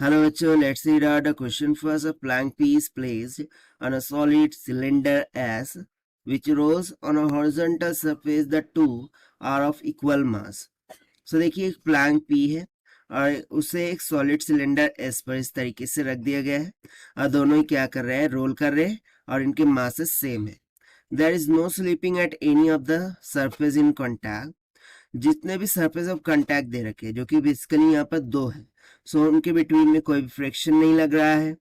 Hello bachcho, let's read out the question first. A Planck piece placed on a solid cylinder S which rolls on a horizontal surface. The two are of equal mass. So देखिए एक Planck P है और उसे एक solid cylinder S पर इस तरीके से रख दिया गया है और दोनों ही क्या कर रहे हैं, रोल कर रहे हैं और इनके मासेस सेम है. There is no slipping at any of the surface in contact. जितने भी सरफेस ऑफ कांटेक्ट दे रखे हैं जो कि बेसिकली यहाँ पर दो है, सो उनके बिटवीन में कोई भी फ्रिक्शन नहीं लग रहा है.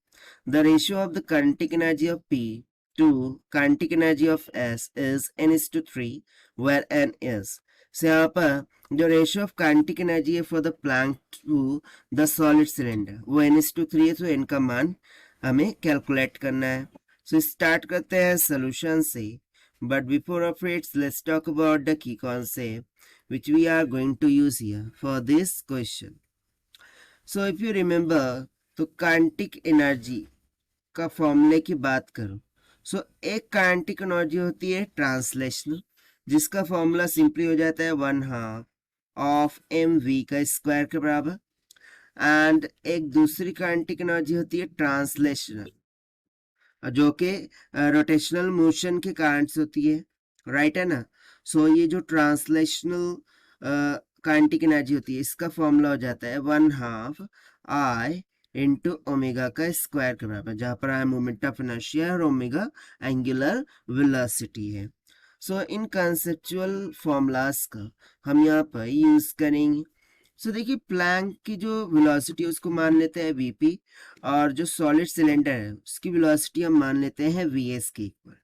The ratio of the kinetic energy of P to kinetic energy of S is n:3 where n is. से यहाँ पर जो रेशियो ऑफ काइनेटिक एनर्जी है for the plank to the solid cylinder वो n:3 है. तो n का मान हमें कैलकुलेट करना है. सो स्टार्ट करते हैं सोल्यूशन से. But before of its let's talk about the key concept which we are going to use here for this question. So if you remember, तो काइनेटिक एनर्जी का फॉर्मूले की बात करूं, सो एक काइनेटिक एनर्जी होती है ट्रांसलेशनल, जिसका फॉर्मूला सिंपली हो जाता है 1/2 ऑफ mv का स्क्वायर के बराबर. एंड एक दूसरी काइनेटिक एनर्जी होती है ट्रांसलेशनल, जो कि रोटेशनल मोशन के कारण से होती है, राइट है ना. सो ये जो ट्रांसलेशनल काइनेटिक एनर्जी होती है इसका फॉर्मूला हो जाता है 1/2 I इंटू ओमेगा का स्क्वायर के बराबर, जहां पर आई मोमेंट ऑफ इनर्शिया और ओमेगा एंगुलर वेलोसिटी है. सो इन कंसेप्चुअल फॉर्मूलाज का हम यहाँ पर यूज करेंगे. सो देखिए प्लैंक की जो वेलोसिटी है उसको मान लेते हैं वीपी, और जो सॉलिड सिलेंडर है उसकी वेलोसिटी हम मान लेते हैं वीएस के इक्वल.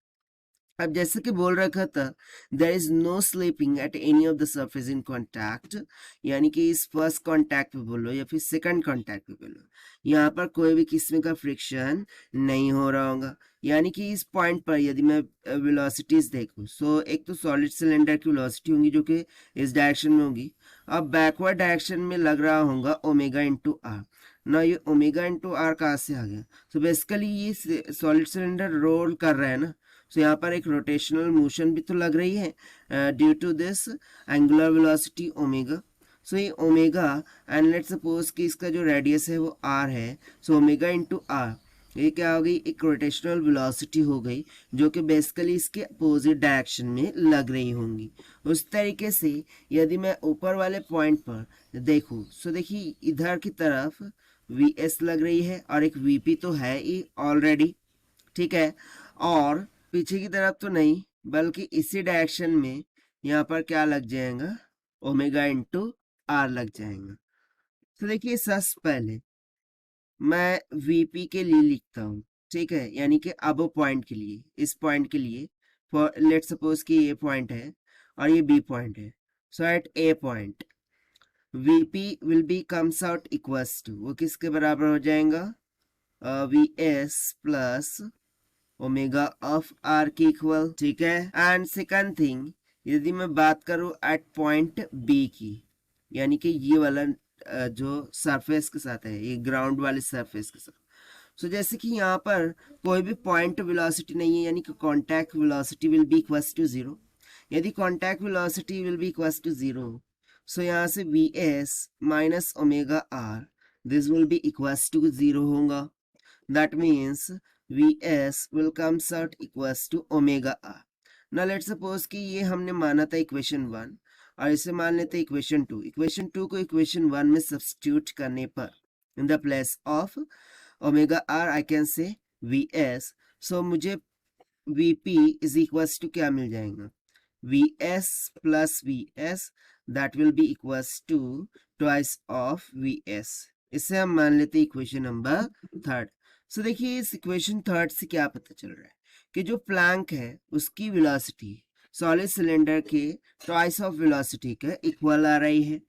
अब जैसे कि बोल रखा था there is no slipping at any of the surface in contact, यानी कि इस फर्स्ट कांटेक्ट पे बोलो या फिर सेकंड कांटेक्ट पे बोलो, यहाँ पर कोई भी किस्म का फ्रिक्शन नहीं हो रहा होगा. यानी कि इस पॉइंट पर यदि मैं वेलोसिटीज देखूं, सो एक तो सॉलिड सिलेंडर की वेलोसिटी होगी जो कि इस डायरेक्शन में होगी. अब बैकवर्ड डायरेक्शन में लग रहा होगा ओमेगा इंटू आर. ना ये ओमेगा इंटू आर कहाँ से आ गया? सो बेसिकली ये सॉलिड सिलेंडर रोल कर रहा है ना, सो यहाँ पर एक रोटेशनल मोशन भी तो लग रही है due to this angular velocity omega. So ये ओमेगा एंड लेट्स सपोज कि इसका जो रेडियस है वो आर है, सो ओमेगा इंटू आर ये क्या हो गई, एक रोटेशनल वेलोसिटी हो गई जो कि बेसिकली इसके अपोजिट डायरेक्शन में लग रही होंगी. उस तरीके से यदि मैं ऊपर वाले पॉइंट पर देखूं, सो देखिए इधर की तरफ वी एस लग रही है और एक वीपी तो है ही ऑलरेडी, ठीक है, और पीछे की तरफ तो नहीं बल्कि इसी डायरेक्शन में यहाँ पर क्या लग जाएगा, ओमेगा इंटू आर लग जाएगा. तो देखिए सबसे पहले मैं वीपी के लिए लिखता हूँ, ठीक है, यानी कि अब पॉइंट के लिए, इस पॉइंट के लिए फॉर लेट सपोज कि ये पॉइंट है और ये बी पॉइंट है. So at A point VP will be comes out equals to, वो किसके बराबर हो जाएगा, V S plus omega of R की इक्वल, ठीक है. एंड सेकंड थिंग, यदि मैं बात करूं एट पॉइंट बी की, यानी कि ये वाला जो सरफेस के साथ है, ये ग्राउंड वाले सरफेस के साथ, सो जैसे कि यहाँ पर कोई भी पॉइंट वेलोसिटी नहीं है, यानी कि contact velocity will be equals to 0. यदि contact velocity will be equals to 0, so यहाँ से V S minus omega R this will be equals to 0 होगा. That means Vs will comes out equals to omega r. Now let's suppose कि ये हमने माना था equation 1 और इसे मान लेते इक्वेशन 2. इक्वेशन 2 को इक्वेशन 1 में सब्स्टिट्यूट करने पर in the place of omega R I can say Vs. So मुझे Vp इज इक्वल्स टू क्या मिल जाएगा, Vs plus Vs that will be equals to twice of Vs. इसे हम मान लेते इक्वेशन नंबर 3. सो देखिए इस इक्वेशन 3 से क्या पता चल रहा है कि जो प्लैंक है उसकी वेलोसिटी सॉलिड सिलेंडर के ट्वाइस ऑफ वेलोसिटी के इक्वल आ रही है.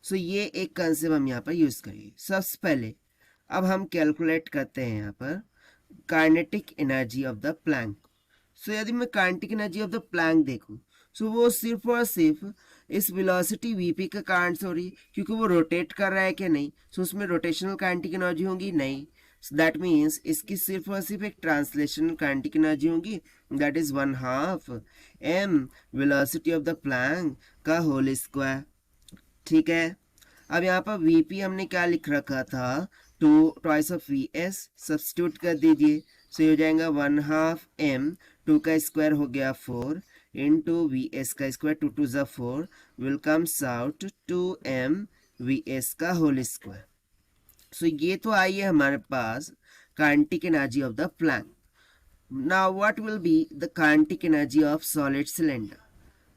सो ये एक कंसेप्ट हम यहाँ पर यूज करेंगे. सबसे पहले अब हम कैलकुलेट करते हैं यहाँ पर kinetic energy of the plank. So यदि मैं kinetic energy of the plank देखूं, सो वो सिर्फ और सिर्फ इस वेलोसिटी वीपी के कारण से हो रही है, क्योंकि वो रोटेट कर रहा है क्या नहीं, सो उसमें रोटेशनल काइनेटिक एनर्जी होगी नहीं. दैट मीन्स इसकी सिर्फ और सिर्फ एक ट्रांसलेशनल काइनेटिक एनर्जी होगी, that is 1/2 m velocity of the Planck का होल स्क्वायर, ठीक है. अब यहाँ पर वीपी हमने क्या लिख रखा था, 2 twice of Vs सब्स्टिट्यूट कर दीजिए, सो ये हो जाएगा 1/2m, 2 का स्क्वायर हो गया 4 इंटू Vs का स्क्वायर, 2 2 ज़ा 4 will comes out 2m Vs का होल स्क्वायर। सो ये तो आई है हमारे पास kinetic energy of the plank. Now what will be the kinetic energy of solid cylinder.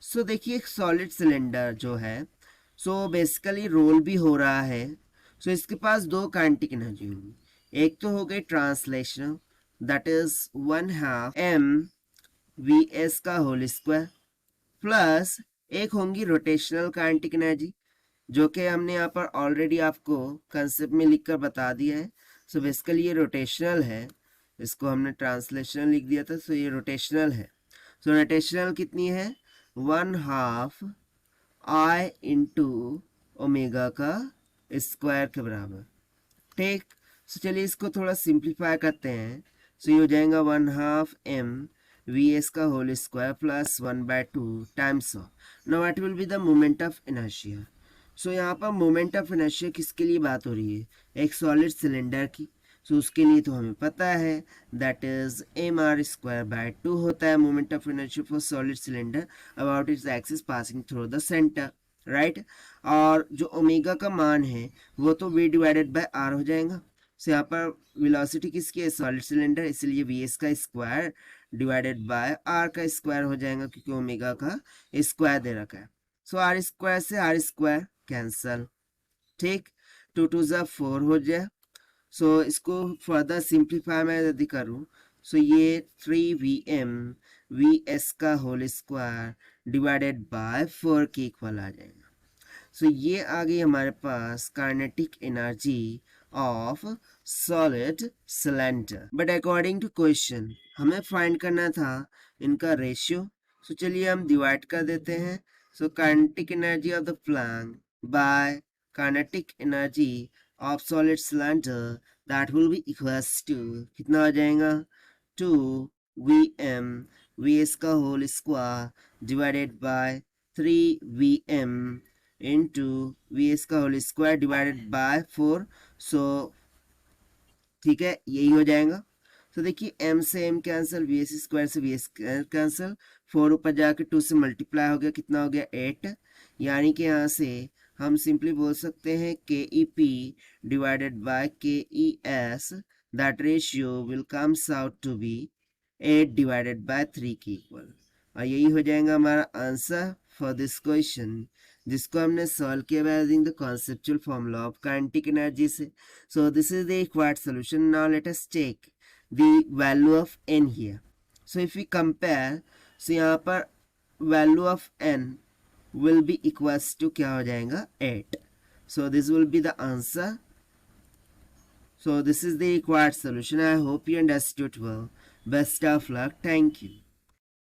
So देखिए सॉलिड सिलेंडर जो है सो बेसिकली रोल भी हो रहा है, सो इसके पास दो काइनेटिक एनर्जी होगी। एक तो हो गई translational, that is 1/2m Vs का होल स्क्वायर, प्लस एक होंगी रोटेशनल काइनेटिक एनर्जी, जो कि हमने यहाँ पर ऑलरेडी आपको कंसेप्ट में लिखकर बता दिया है। सो बेसिकली ये रोटेशनल है, इसको हमने ट्रांसलेशनल लिख दिया था, सो ये रोटेशनल है। सो रोटेशनल कितनी है, 1/2 I इंटू ओमेगा का स्क्वायर के बराबर, ठीक। सो चलिए इसको थोड़ा सिंप्लीफाई करते हैं। सो ये हो जाएगा 1/2m Vs का whole square plus 1/2 times of, now what will be the moment of inertia. So यहाँ पर मोमेंट ऑफ इनर्शिया किसके लिए बात हो रही है, एक सॉलिड सिलेंडर की। सो उसके लिए तो हमें पता है दैट इज mr²/2 होता है moment of inertia for solid cylinder about its axis passing through the centre, right. और जो ओमेगा का मान है वो तो v डिवाइडेड बाय r हो जाएगा। सो यहाँ पर वेलोसिटी किसकी है, सॉलिड सिलेंडर, इसलिए Vs का स्क्वायर डिवाइडेड बाय r का स्क्वायर हो जाएगा, क्योंकि ओमेगा का स्क्वायर दे रखा है। सो r स्क्वायर से r स्क्वायर कैंसल, ठीक, 2 2 ज़ा 4 हो जाए। सो इसको फर्दर सिंप्लीफाई मैं यदि करूँ, सो ये 3Vm Vs का होल स्क्वायर डिवाइडेड बाय 4 के इक्वल आ जाएगा। सो ये आ गई हमारे पास kinetic energy of solid cylinder. But according to question हमें फाइंड करना था इनका रेशियो। सो चलिए हम डिवाइड कर देते हैं। So kinetic energy of the plank by kinetic energy of solid cylinder, that will be equals to कितना हो जाएगा, 2Vm Vs का whole square divided by 3Vm into Vs का whole square divided by 4। So ठीक है, यही हो जाएगा। तो देखिए m से m कैंसिल, Vs स्क्वायर से Vs कैंसिल, 4 ऊपर जाके 2 से मल्टीप्लाई हो गया, कितना हो गया 8। यानी कि यहाँ से हम सिंपली बोल सकते हैं KEP divided by KES, that ratio will comes out to be 8 divided by 3 के इक्वल। और यही हो जाएगा हमारा आंसर फॉर दिस क्वेश्चन, जिसको हमने सॉल्व किया by using the conceptual formula of kinetic energy से। So this is the required solution. Now let us take the value of n here. So if we compare, so यहाँ पर value of n will be equals to क्या हो जाएगा 8. So this will be the answer. So this is the required solution. I hope you understood well. Best of luck. Thank you.